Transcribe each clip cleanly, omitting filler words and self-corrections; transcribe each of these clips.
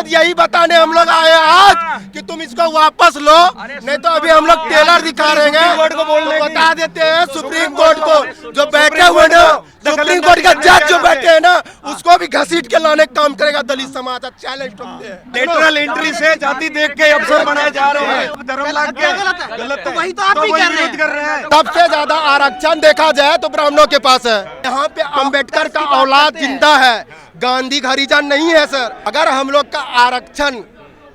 यही बताने हम लोग आए आज कि तुम इसको वापस लो, नहीं तो अभी हम लोग टेलर दिखा रहेंगे। तो बता देते हैं सुप्रीम कोर्ट को, जो बैठे हुए ना सुप्रीम कोर्ट का जज जो बैठे हैं ना, उसको भी घसीट के लाने का काम करेगा दलित समाज। चैलेंज ठोकते हैं। लेटरल एंट्री से जाति देख के अफसर बनाए जा रहे हैं। धर्म लाग के गलत है, वही तो आप भी कर रहे हैं। सबसे ज्यादा आरक्षण देखा जाए तो ब्राह्मणों के पास है। यहाँ पे अंबेडकर का औलाद जिंदा है, गांधी हरिजन नहीं है सर। अगर हम लोग का आरक्षण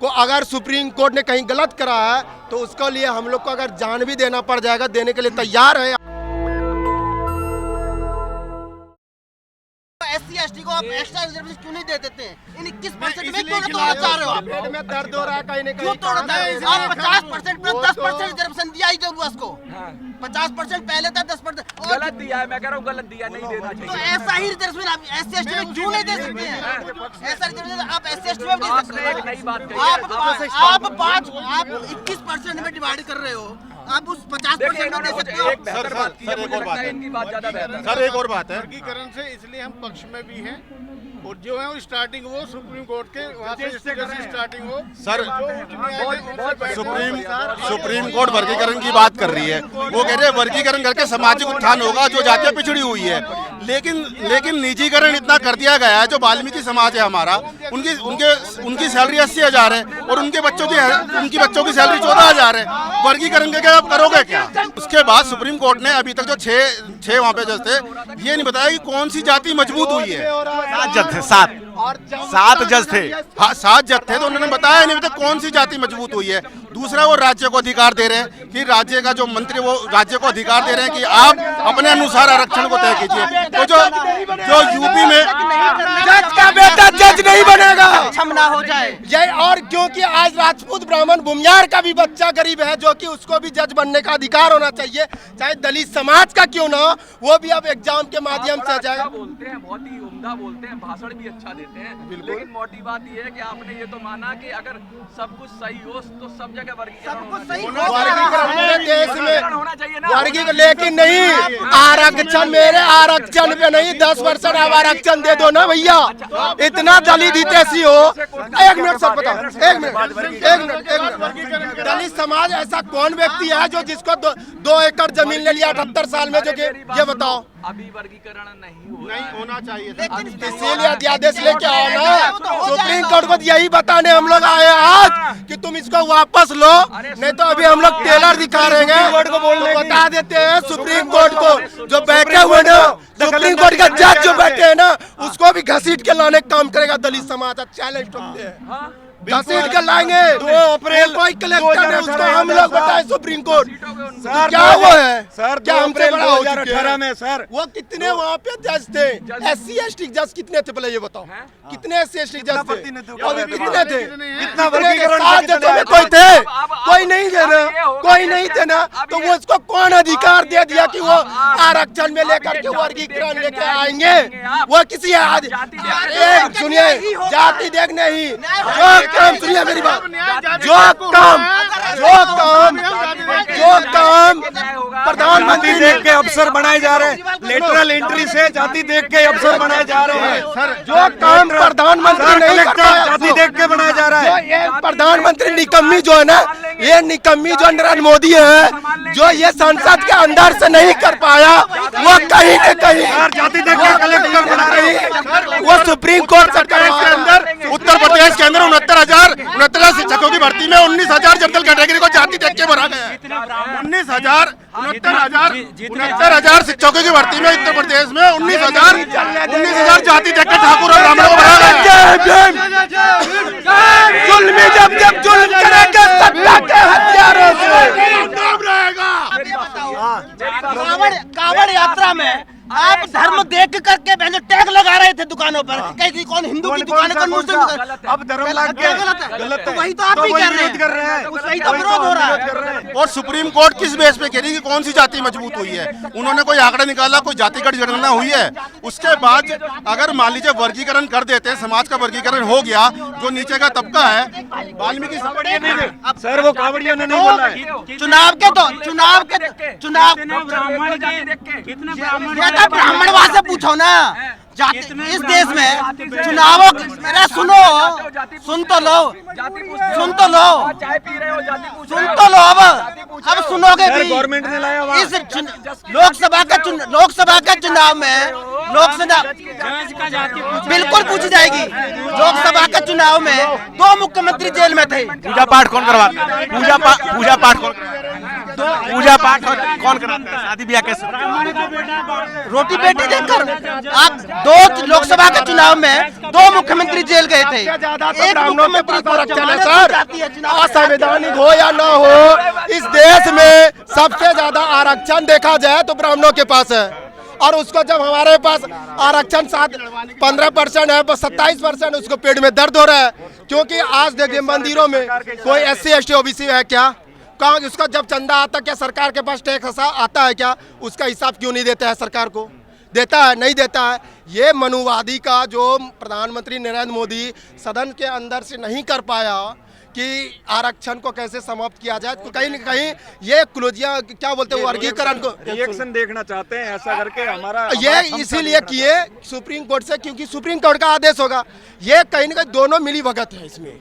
को अगर सुप्रीम कोर्ट ने कहीं गलत करा है तो उसके लिए हम लोग को अगर जान भी देना पड़ जाएगा, देने के लिए तैयार है। SC ST को आप एक्स्ट्रा रिजर्वेशन क्यों नहीं दे देते हैं? इन 21% में क्यों तोड़ना चाह रहे हो आप? पेट में दर्द हो रहा है कहीं ना क्यों कहीं। तोड़ना है? आप 50% प्लस 10% रिजर्वेशन दिया ही जरूर उसको। 50% पहले था, 10% गलत दिया है। मैं कह रहा हूँ गलत दिया, नहीं देना तो चाहिए। ऐसा ही रिजर्वेशन आप SC ST में क्यों नहीं दे सकते हैं? ऐसा रिजर्वेशन आप SC ST में दे सकते आपने एक नई बात हैं। कही है। आप 21% में डिवाइड कर रहे हो, आप उस 50% में दे सकते हो। एक बेहतर बात की है, मुझे लगता है इनकी बात ज्यादा बेहतर है। सर एक और बात है, वर्गीकरण से इसलिए हम पक्ष में भी हैं, और जो है वो स्टार्टिंग वो सुप्रीम कोर्ट के वहाँ से स्टार्टिंग हो। सर बहुत सुप्रीम कोर्ट वर्गीकरण की बात कर रही है। वो कह रहे हैं वर्गीकरण करके सामाजिक उत्थान होगा, जो जातियाँ पिछड़ी हुई है। लेकिन निजीकरण इतना कर दिया गया है। जो वाल्मीकि समाज है हमारा, उनकी सैलरी 80,000 है और उनके बच्चों की सैलरी 14,000 है। वर्गीकरण करके आप करोगे क्या? उसके बाद सुप्रीम कोर्ट ने अभी तक जो छह वहाँ पे जज थे, ये नहीं बताया कि कौन सी जाति मजबूत हुई है। 7 जज थे, 7 जज थे। हाँ 7 जज थे, तो उन्होंने बताया नहीं अभी तक कौन सी जाति मजबूत हुई है। दूसरा, वो राज्य को अधिकार दे रहे हैं कि राज्य का जो मंत्री वो राज्य को अधिकार दे रहे हैं कि आप अपने अनुसार आरक्षण को तय कीजिए। तो जो यूपी में जज का बेटा जज नहीं बनेगा, क्षम ना हो जाए। ये और क्योंकि आज राजपूत ब्राह्मण भूमियार का भी बच्चा गरीब है, जो कि उसको भी जज बनने का अधिकार होना चाहिए, चाहे दलित समाज का क्यों ना हो, वो भी अब एग्जाम के माध्यम से जाएगा। बोलते हैं, बहुत ही उम्दा बोलते हैं, भाषण भी अच्छा देते हैं, लेकिन मोटी बात ये है कि आपने ये तो माना कि अगर सब कुछ सही हो तो सब जगह वर्गीकरण वर्गीकरण पूरे देश में होना चाहिए ना। वर्गीकरण, लेकिन नहीं आरक्षण, मेरे आरक्षण पे नहीं 10% आप आरक्षण दे दो ना भैया। इतना दलित हितैषी हो। एक मिनट सर, बताओ, एक मिनट। दलित समाज ऐसा कौन व्यक्ति है जो जिसको 2 एकड़ जमीन ले लिया 78 साल में, जो कि ये बताओ। अभी वर्गीकरण नहीं होना चाहिए। इसीलिए अध्यादेश लेके आओ ना। सुप्रीम कोर्ट को यही बताने हम लोग आए आज कि तुम इसको वापस लो, नहीं तो अभी हम लोग टेलर दिखा रहेंगे। तो बता देते हैं सुप्रीम कोर्ट को, जो बैठे हुए ना सुप्रीम कोर्ट का जज जो बैठे हैं ना, उसको भी घसीट के लाने का काम करेगा दलित समाज। चैलेंज ठोकते हैं, घसीट के लाएंगे। 2 अप्रैल कोई कलेक्टर है, उसको हम लोग बताए सुप्रीम कोर्ट। सर क्या वो है सर, क्या 2 हमसे अप्रैल बड़ा हो चुके 2018 हैं? में सर वो कितने वहाँ पे जज थे? SC ST जज कितने थे, पहले ये बताओ। कितने SC ST जज थे? अभी कितने थे? कितना वर्गीकरण 7 जजों में कोई थे? कोई नहीं थे ना, कोई नहीं थे ना। तो वो उसको कौन अधिकार दे दिया कि वो आरक्षण में लेकर के वर्गीकरण लेके आएंगे? वो किसी एक सुनिए, जाति देखने ही जो काम, सुनिए मेरी बात, जो काम प्रधानमंत्री देख के अफसर बनाए जा रहे हैं। लेटरल एंट्री से जाति देख के अफसर बनाए जा रहे हैं। सर, जो काम प्रधानमंत्री नहीं करता है, जाति देख के बनाया जा रहा है। ये प्रधानमंत्री निकम्मी जो है ना, ये निकम्मी जो नरेंद्र मोदी है, जो ये संसद के अंदर से नहीं कर पाया, वो कहीं न कहीं जाति देख के कलेक्टर बना रहे हैं। वो सुप्रीम कोर्ट सरकार के अंदर, उत्तर प्रदेश के अंदर 69,000 शिक्षकों की भर्ती में 19,000 जनरल कैटेगरी को जाति देख के भरा गया है। 69,000 शिक्षकों की भर्ती में उत्तर प्रदेश में 19,000 जाति देख के ठाकुर और ब्राह्मणों को भरा गया है। जुल्मी जब जुल्म करेगा सत्ता के हथियारों से कांवड़ यात्रा में आप धर्म देख करके पहले टैग लगा रहे थे दुकानों पर, कहीं कौन हिंदू की दुकान है, कौन मुस्लिम की दुकान। अब धर्म लाग के गलत है, वही तो आप भी कर रहे हैं। वही तो विरोध हो रहा है। और सुप्रीम कोर्ट किस बेस पे कह रही है कि कौन सी जाति मजबूत हुई है? उन्होंने कोई आंकड़ा निकाला, कोई जातिगत जनगणना हुई है? उसके बाद अगर मान लीजिए वर्गीकरण कर देते, समाज का वर्गीकरण हो गया, जो नीचे का तबका है, वाल्मीकि सर वो कावड़ियों ने नहीं बोला है। चुनाव ब्राह्मण वहां से पूछो ना, इस देश में चुनावों मेरा सुन तो लो चाय पी रहे हो, जाति पूछ सुन तो लो अब सुनोगे भी। गवर्नमेंट ने लाया वहाँ। इस लोकसभा का चुनाव में बिल्कुल पूछी जाएगी। लोकसभा के चुनाव में 2 मुख्यमंत्री जेल में थे। पूजा पाठ कौन करवाता है? पूजा पाठ कौन कराता है? शादी ब्याह कैसे? रोटी बेटी देखकर आप 2 लोकसभा के चुनाव में 2 मुख्यमंत्री जेल गए थे। एक मुख्यमंत्री को सर, असंवैधानिक हो या ना हो, इस देश में सबसे ज्यादा आरक्षण देखा जाए तो ब्राह्मणों के पास है, और उसको जब हमारे पास आरक्षण 15% है, 27% उसको पेट में दर्द हो रहा है। क्योंकि आज देखिए मंदिरों में कोई SC ST OBC है क्या? कहाँ उसका जब चंदा आता क्या सरकार के पास टैक्स आता है क्या? उसका हिसाब क्यों नहीं देता है सरकार को? देता है? नहीं देता है। ये मनुवादी का जो प्रधानमंत्री नरेंद्र मोदी सदन के अंदर से नहीं कर पाया कि आरक्षण को कैसे समाप्त किया जाए, तो कहीं न कहीं ये क्लोजिया क्या बोलते हैं वर्गीकरण को रिएक्शन देखना चाहते हैं ऐसा करके हमारा ये इसीलिए किए सुप्रीम कोर्ट से, क्योंकि सुप्रीम कोर्ट का आदेश होगा। ये कहीं न कहीं दोनों मिली भगत है इसमें।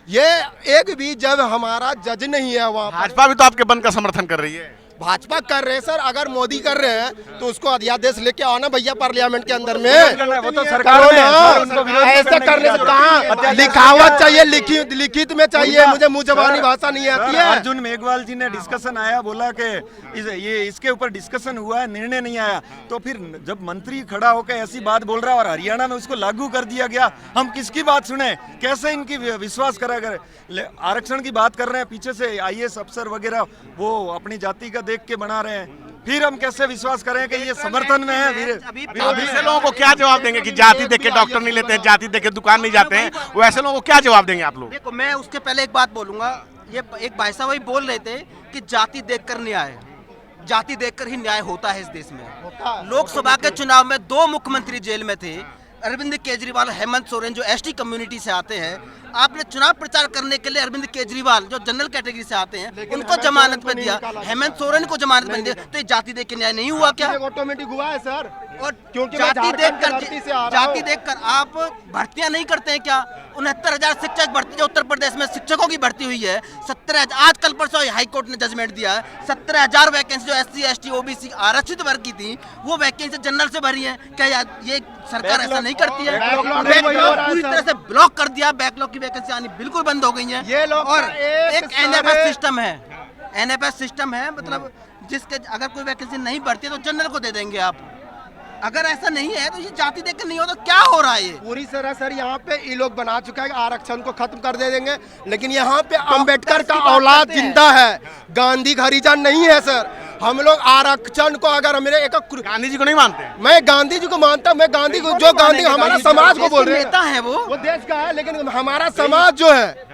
ये एक भी जब हमारा जज नहीं है वहाँ, भाजपा भी तो आपके बंद का समर्थन कर रही है। भाजपा कर रहे हैं सर, अगर मोदी कर रहे हैं तो उसको अध्यादेश लेके आओ ना भैया पार्लियामेंट के अंदर में। वो तो सरकार में है, ऐसे करने से कहाँ लिखावट चाहिए, लिखित में चाहिए। मुझे मुँह जबानी भाषा नहीं आती है। अर्जुन मेघवाल जी ने डिस्कशन आया, बोला कि ये इसके ऊपर डिस्कशन हुआ है, निर्णय नहीं आया। तो फिर जब मंत्री खड़ा होकर ऐसी बात बोल रहा है और हरियाणा में उसको लागू कर दिया गया, हम किसकी बात सुने? कैसे इनकी विश्वास करा करे? आरक्षण की बात कर रहे हैं, पीछे से IAS अफसर वगैरह वो अपनी जाति का देख के बना रहे हैं, फिर हम कैसे विश्वास करें कि ये समर्थन में है? ऐसे लोगों को क्या जवाब देंगे कि जाति देख के डॉक्टर नहीं लेते हैं, जाति देख के दुकान नहीं जाते हैं? वो ऐसे लोगों को क्या जवाब देंगे आप लोग? देखो, मैं उसके पहले एक बात बोलूंगा। ये एक भाई साहब वही बोल रहे थे कि जाति देखकर न्याय, जाति देखकर ही न्याय होता है इस देश में। लोकसभा के चुनाव में 2 मुख्यमंत्री जेल में थे, अरविंद केजरीवाल, हेमंत सोरेन जो ST कम्युनिटी से आते हैं। आपने चुनाव प्रचार करने के लिए अरविंद केजरीवाल जो जनरल कैटेगरी से आते हैं उनको जमानत में दिया, हेमंत सोरेन को जमानत में दिया। तो ये जाति देख के न्याय नहीं हुआ क्या? ऑटोमेटिक हुआ है सर। और क्योंकि जाति देखकर आप भर्तियां नहीं करते हैं क्या? 69,000 शिक्षक भर्ती जो उत्तर प्रदेश में शिक्षकों की भर्ती हुई है, 17,000 आज कल परसों हाई कोर्ट ने जजमेंट दिया है। 17,000 वैकेंसी जो SC ST OBC आरक्षित वर्ग की थी वो वैकेंसी जनरल से भरी है क्या? ये सरकार ऐसा नहीं करती है? बैकलॉग पूरी तरह से ब्लॉक कर दिया, बैकलॉग की वैकेंसी आनी बिल्कुल बंद हो गई है। ये लोग और एक NFS सिस्टम है, NFS सिस्टम है, मतलब जिसके अगर कोई वैकेंसी नहीं भरती है तो जनरल को दे देंगे आप। अगर ऐसा नहीं है तो ये जाति देख के नहीं हो तो क्या हो रहा है? ये पूरी तरह सर यहाँ पे ये लोग बना चुका है कि आरक्षण को खत्म कर दे देंगे, लेकिन यहाँ पे अम्बेडकर का औलाद जिंदा है, गांधी का हरिजन नहीं है सर। हम लोग आरक्षण को अगर मेरे एक गांधी जी को नहीं मानते? मैं गांधी जी को मानता हूँ, मैं गांधी को जो गांधी हमारा समाज को बोल रहे नेता है वो देश का है, लेकिन हमारा समाज जो है,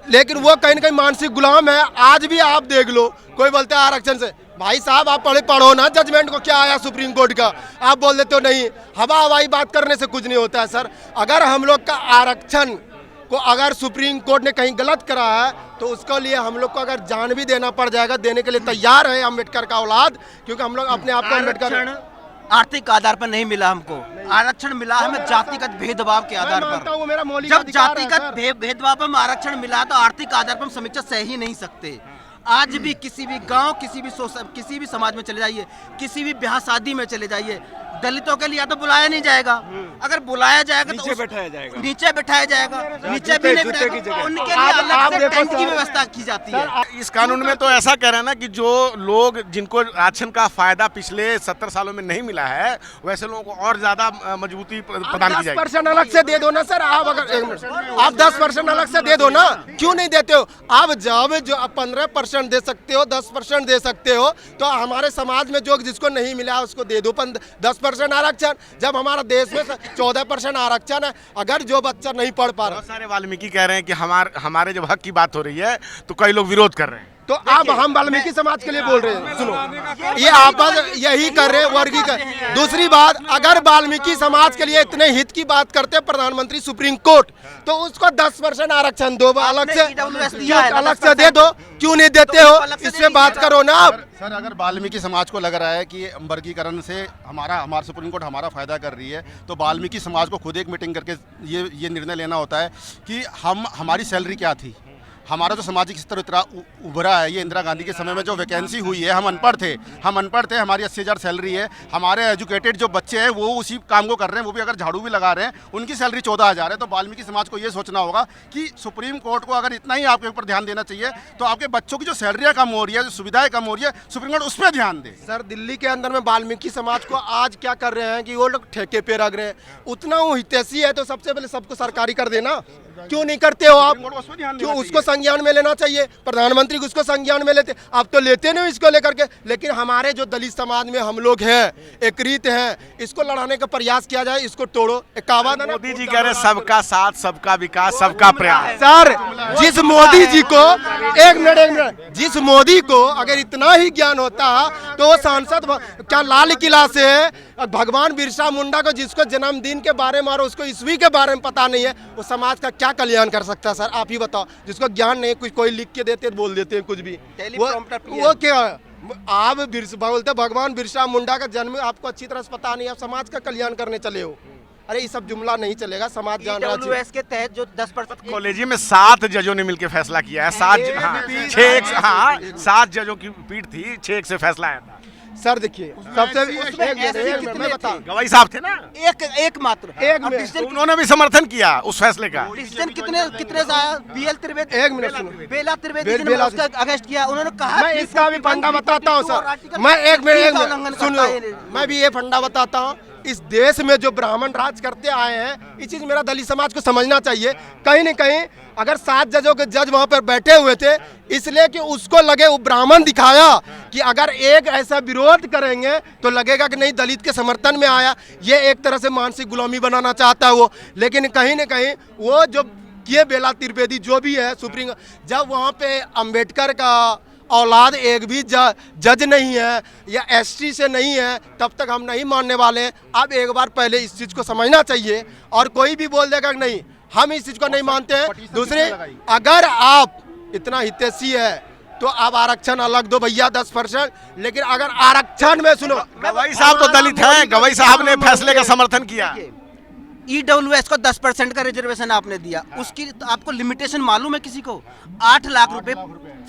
लेकिन वो कहीं न कहीं मानसिक गुलाम है। आज भी आप देख लो, कोई बोलते हैं आरक्षण से, भाई साहब आप पढ़ो ना जजमेंट को क्या आया सुप्रीम कोर्ट का, आप बोल देते हो नहीं। हवा हवाई बात करने से कुछ नहीं होता है सर। अगर हम लोग का आरक्षण को अगर सुप्रीम कोर्ट ने कहीं गलत करा है तो उसके लिए हम लोग को अगर जान भी देना पड़ जाएगा, देने के लिए तैयार है अम्बेडकर का औलाद, क्योंकि हम लोग अपने आप को अम्बेडकर आर्थिक आधार पर नहीं मिला हमको, आरक्षण मिला हमें जातिगत भेदभाव के आधार पर। जब जातिगत भेदभाव पर आरक्षण मिला तो आर्थिक आधार पर हम समीक्षा सह ही नहीं सकते। आज भी किसी भी गांव, किसी भी समाज में चले जाइए, किसी भी ब्याह शादी में चले जाइए, दलितों के लिए या तो बुलाया नहीं जाएगा, अगर बुलाया जाएगा तो नीचे बैठाया जाएगा, नीचे भी नहीं बैठाएगा, उनके लिए अलग से टेंट की व्यवस्था की जाती है। इस कानून में तो ऐसा कह रहे हैं ना कि जो लोग जिनको आरक्षण का फायदा पिछले 70 सालों में नहीं मिला है, वैसे लोगों को और ज्यादा मजबूती प्रदान की जाएगी। 10% अलग से दे दो ना सर। आप अगर आप 10% अलग से दे दो ना, क्यों नहीं देते हो? आप जब जो 15% दे सकते हो, 10% दे सकते हो, तो हमारे समाज में जो जिसको नहीं मिला उसको दे दो 10% आरक्षण। जब हमारा देश में 14% आरक्षण है, अगर जो बच्चा नहीं पढ़ पा रहा। बहुत सारे वाल्मीकि कह रहे हैं कि हमारे जब हक की बात हो रही है तो कई लोग विरोध कर रहे हैं। तो अब हम वाल्मीकि समाज के लिए बोल रहे हैं, सुनो, ये आपस यही कर रहे हैं वर्गीकरण। दूसरी बात, अगर वाल्मीकि समाज के लिए इतने हित की बात करते हैं प्रधानमंत्री सुप्रीम कोर्ट, तो उसको 10% आरक्षण दो, अलग से दे दो, क्यों नहीं देते हो, इससे बात करो ना आप। सर अगर वाल्मीकि समाज को लग रहा है कि वर्गीकरण से हमारा सुप्रीम कोर्ट हमारा फायदा कर रही है, तो वाल्मीकि समाज को खुद एक मीटिंग करके ये निर्णय लेना होता है कि हमारी सैलरी क्या थी, हमारा जो सामाजिक स्तर इतना उभरा है। ये इंदिरा गांधी के समय में जो वैकेंसी हुई है, हम अनपढ़ थे, हमारी 80,000 सैलरी है। हमारे एजुकेटेड जो बच्चे हैं वो उसी काम को कर रहे हैं, वो भी अगर झाड़ू भी लगा रहे हैं, उनकी सैलरी 14,000 है। तो वाल्मीकि समाज को ये सोचना होगा कि सुप्रीम कोर्ट को अगर इतना ही आपके ऊपर ध्यान देना चाहिए, तो आपके बच्चों की जो सैलरियाँ कम हो रही है, जो सुविधाएं कम हो रही है, सुप्रीम कोर्ट उस पर ध्यान दे। सर दिल्ली के अंदर में वाल्मीकि समाज को आज क्या कर रहे हैं कि वो लोग ठेके पे रख रहे हैं। उतना वो हितैषी है तो सबसे पहले सबको सरकारी कर देना, क्यों नहीं करते हो आप? क्यों उसको संज्ञान में लेना चाहिए, प्रधानमंत्री को उसको संज्ञान में लेते, आप तो लेते नहीं इसको लेकर के। लेकिन हमारे जो दलित समाज में हम लोग हैं, एकरीत हैं, इसको लड़ाने का प्रयास किया जाए, इसको तोड़ो। 51 मोदी जी कह रहे सबका साथ, सबका विकास, सबका प्रयास। सर जिस मोदी जी को एक मिनट जिस मोदी को अगर इतना ही ज्ञान होता तो वो सांसद क्या लाल किला से भगवान बिरसा मुंडा को जिसको जन्मदिन के बारे में और उसको ईस्वी के बारे में पता नहीं है, वो समाज का क्या कल्याण कर सकता है? सर आप ही बताओ, जिसको ज्ञान नहीं, कुछ कोई लिख के देते बोल देते हैं कुछ भी, वो क्या आप बोलते भगवान बिरसा मुंडा का जन्म आपको अच्छी तरह से पता नहीं, आप समाज का कल्याण करने चले हो। अरे ये सब जुमला नहीं चलेगा, समाज जान रहा है। के तहत जो 10% कॉलेज में 7 जजों ने मिलकर फैसला किया है। 7 जजों की पीठ थी, 6 से फैसला आया था। सर देखिए सबसे मैं बता, गवाही साहब थे ना, एक मात्र उन्होंने भी समर्थन किया उस फैसले का। डिसीजन कितने आया? BL त्रिवेदी, एक मिनट सुनो, बेला त्रिवेदी ने उसका अगेंस्ट किया। उन्होंने कहा मैं इसका भी फंडा बताता हूँ सर, मैं एक मिनट सुन लो, मैं भी ये फंडा बताता हूँ। इस देश में जो ब्राह्मण राज करते आए हैं, ये चीज मेरा दलित समाज को समझना चाहिए। कहीं न कहीं अगर 7 जजों के जज वहां पर बैठे हुए थे, इसलिए कि उसको लगे, वो ब्राह्मण दिखाया कि अगर एक ऐसा विरोध करेंगे तो लगेगा कि नहीं दलित के समर्थन में आया। ये एक तरह से मानसिक गुलामी बनाना चाहता है वो। लेकिन कहीं न कहीं वो जो किए बेला त्रिवेदी जो भी है सुप्रीम, जब वहाँ पे अम्बेडकर का औलाद एक भी जज नहीं है या ST से नहीं है, तब तक हम नहीं मानने वाले हैं। अब एक बार पहले इस चीज़ को समझना चाहिए, और कोई भी बोल देगा कि नहीं हम इस चीज़ को नहीं मानते हैं। दूसरे, अगर आप इतना हितैषी है तो आप आरक्षण अलग दो भैया 10%, लेकिन अगर आरक्षण में सुनो, गवाही साहब तो दलित हैं, गवाही साहब ने फैसले का समर्थन किया। EWS को 10% का रिजर्वेशन आपने दिया, उसकी तो आपको लिमिटेशन मालूम है किसी को? 8 लाख रुपए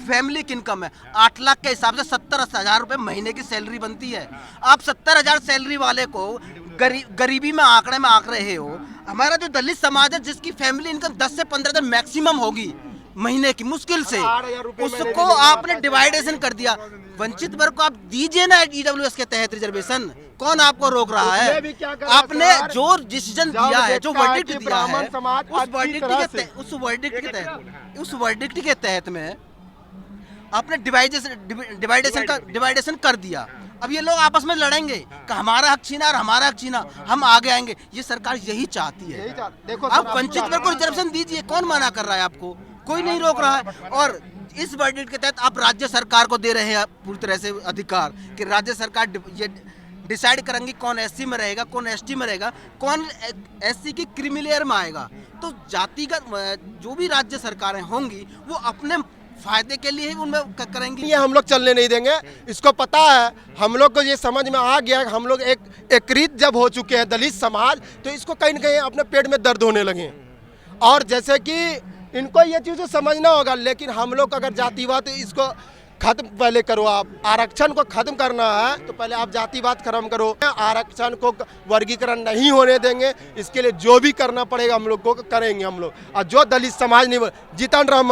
फैमिली की इनकम है। 8 लाख के हिसाब से 70,000 रुपए महीने की सैलरी बनती है। आप 70,000 सैलरी वाले को गरीबी में आंकड़े में आंक रहे हो। हमारा जो दलित समाज है, जिसकी फैमिली इनकम 10 से 15,000 मैक्सिमम होगी महीने की, मुश्किल से, उसको आपने डिवाइडेशन कर दिया। वंचित वर्ग को आप दीजिए ना EWS के तहत रिजर्वेशन, कौन आपको रोक रहा है? आपने जो डिसीजन दिया है, जो वर्डिक्ट दिया है, उस वर्डिक्ट के तहत में आपने डिवाइडेशन कर दिया। अब ये लोग आपस में लड़ेंगे कि हमारा हक छीना और हमारा हक छीना, हम आगे आएंगे। ये सरकार यही चाहती है। देखो आप वंचित वर्ग को रिजर्वेशन दीजिए, कौन मना कर रहा है आपको? कोई नहीं रोक रहा है। और इस वर्डिक्ट के तहत आप राज्य सरकार को दे रहे हैं पूरी तरह से अधिकार कि राज्य सरकार ये डिसाइड करेंगी कौन SC में रहेगा, कौन ST में रहेगा, कौन SC की क्रीमी लेयर में आएगा। तो जातिगत जो भी राज्य सरकारें होंगी वो अपने फायदे के लिए ही उनमें करेंगे। ये हम लोग चलने नहीं देंगे, इसको पता है। हम लोग को ये समझ में आ गया, हम लोग एकरीत जब हो चुके हैं दलित समाज, तो इसको कहीं न कहीं अपने पेट में दर्द होने लगे। और जैसे कि इनको ये चीज़ समझना होगा, लेकिन हम लोग अगर जातिवाद इसको खत्म पहले करो। आप आरक्षण को खत्म करना है तो पहले आप जातिवाद खत्म करो। आरक्षण को वर्गीकरण नहीं होने देंगे, इसके लिए जो भी करना पड़ेगा हम लोग को करेंगे हम लोग। और जो दलित समाज नहीं, जीतन राम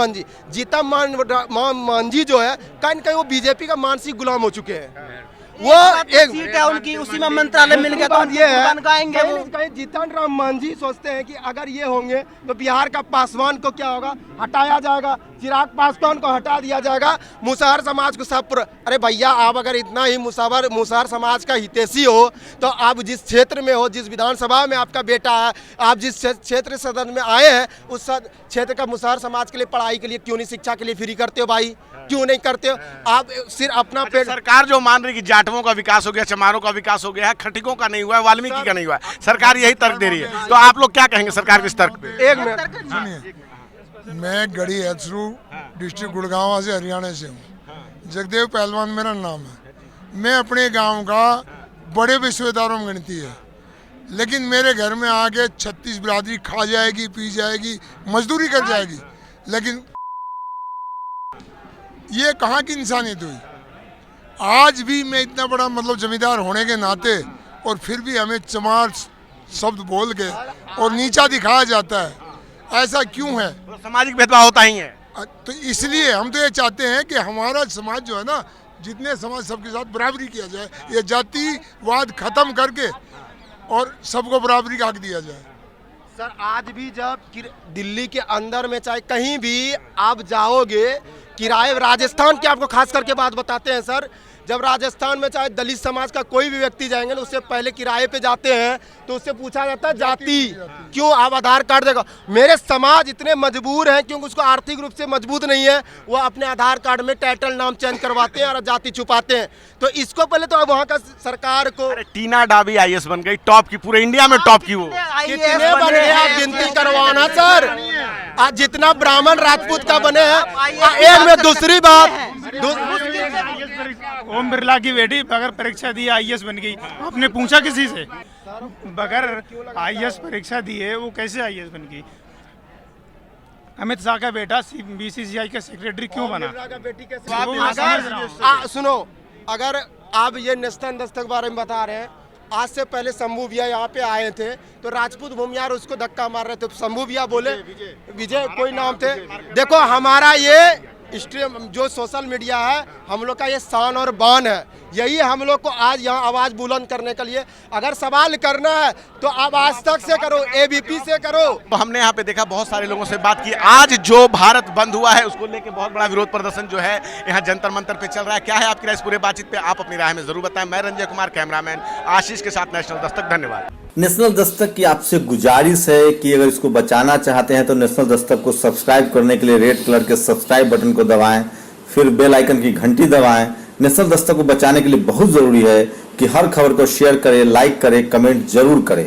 मांझी जो है, कहीं न कहीं वो BJP का मानसिक गुलाम हो चुके हैं। वो एक सीट है उनकी, उसी में मंत्रालय मिल गया तो ये है, गाएंगे वो। कहीं जीतन राम मांझी सोचते हैं कि अगर ये होंगे तो बिहार का पासवान को क्या होगा, हटाया जाएगा। चिराग पासवान को हटा दिया जाएगा, मुसहर समाज को सब अरे भैया, आप अगर इतना ही मुसहर समाज का हितैषी हो तो आप जिस क्षेत्र में हो, जिस विधानसभा में आपका बेटा है, आप जिस क्षेत्र सदन में आए हैं, उस क्षेत्र का मुसहर समाज के लिए पढ़ाई के लिए क्यों नहीं, शिक्षा के लिए फ्री करते हो भाई? क्यों नहीं करते हो? आप सिर्फ अपना पेट। सरकार जो मान रही कि जाटवों का विकास हो गया, चमारों का विकास हो गया है, खटिकों का नहीं हुआ है, वाल्मीकि का नहीं हुआ है, सरकार यही तर्क दे रही है, तो आप लोग क्या कहेंगे सरकार के इस तर्क पे? एक मिनट, मैं गढ़ी एथरू डिस्ट्रिक्ट गुड़गांव से हरियाणा से हूँ। जगदेव पहलवान मेरा नाम है। मैं अपने गांव का बड़े विश्वविद्यालयों में गिनती है, लेकिन मेरे घर में आके 36 बिरादरी खा जाएगी, पी जाएगी, मजदूरी कर जाएगी, लेकिन ये कहाँ की इंसानियत हुई? आज भी मैं इतना बड़ा मतलब जमींदार होने के नाते और फिर भी हमें चमार शब्द बोल के और नीचा दिखाया जाता है, ऐसा क्यों है? तो सामाजिक भेदभाव होता ही है। तो इसलिए हम तो ये चाहते हैं कि हमारा समाज जो है ना, जितने समाज सबके साथ बराबरी किया जाए, ये जातिवाद खत्म करके और सबको बराबरी का हक दिया जाए। सर, आज भी जब दिल्ली के अंदर में चाहे कहीं भी आप जाओगे, किराए, राजस्थान की आपको खास करके बात बताते हैं सर, जब राजस्थान में चाहे दलित समाज का कोई भी व्यक्ति जाएंगे ना, उससे पहले किराए पे जाते हैं तो उससे पूछा जाता है जाति, क्यों आप आधार कार्ड देगा। मेरे समाज इतने मजबूर हैं क्योंकि उसको आर्थिक रूप से मजबूत नहीं है, वो अपने आधार कार्ड में टाइटल नाम चेंज करवाते हैं और जाति छुपाते हैं। तो इसको पहले तो अब वहाँ का सरकार को। टीना डाबी IAS बन गई, टॉप की, पूरे इंडिया में टॉप की। वो कितने बने हैं आप गिनती करवाना सर, आज जितना ब्राह्मण राजपूत का बने हैं। एक में दूसरी बात, ओम बिरला की बेटी बगैर परीक्षा दिए IAS बन गई, आपने पूछा किसी से? बगैर IAS परीक्षा दिए वो कैसे IAS बन गई? अमित शाह का बेटा BCCI का सेक्रेटरी क्यों बना? सुनो, अगर आप ये नेशनल दस्तक के बारे में बता रहे हैं, आज से पहले शंभू भैया यहाँ पे आए थे तो राजपूत भूमियार उसको धक्का मार रहे थे, तो शंभू भैया बोले, विजय कोई नाम थे। देखो, हमारा ये स्ट्रीम जो सोशल मीडिया है, हम लोग का ये शान और बान है, यही हम लोग को आज यहाँ आवाज़ बुलंद करने के लिए। अगर सवाल करना है तो आप आज तक से करो, ABP से करो। तो हमने यहाँ पे देखा, बहुत सारे लोगों से बात की। आज जो भारत बंद हुआ है उसको लेके बहुत बड़ा विरोध प्रदर्शन जो है यहाँ जंतर मंतर पे चल रहा है। क्या है आपकी राय इस पूरे बातचीत पे? आप अपनी राय में जरूर बताएं। मैं रंजय कुमार, कैमरामैन आशीष के साथ नेशनल दस्तक। धन्यवाद। नेशनल दस्तक की आपसे गुजारिश है कि अगर इसको बचाना चाहते हैं तो नेशनल दस्तक को सब्सक्राइब करने के लिए रेड कलर के सब्सक्राइब बटन को दबाएं, फिर बेल आइकन की घंटी दबाएं। नेशनल दस्तक को बचाने के लिए बहुत जरूरी है कि हर खबर को शेयर करें, लाइक करें, कमेंट जरूर करें।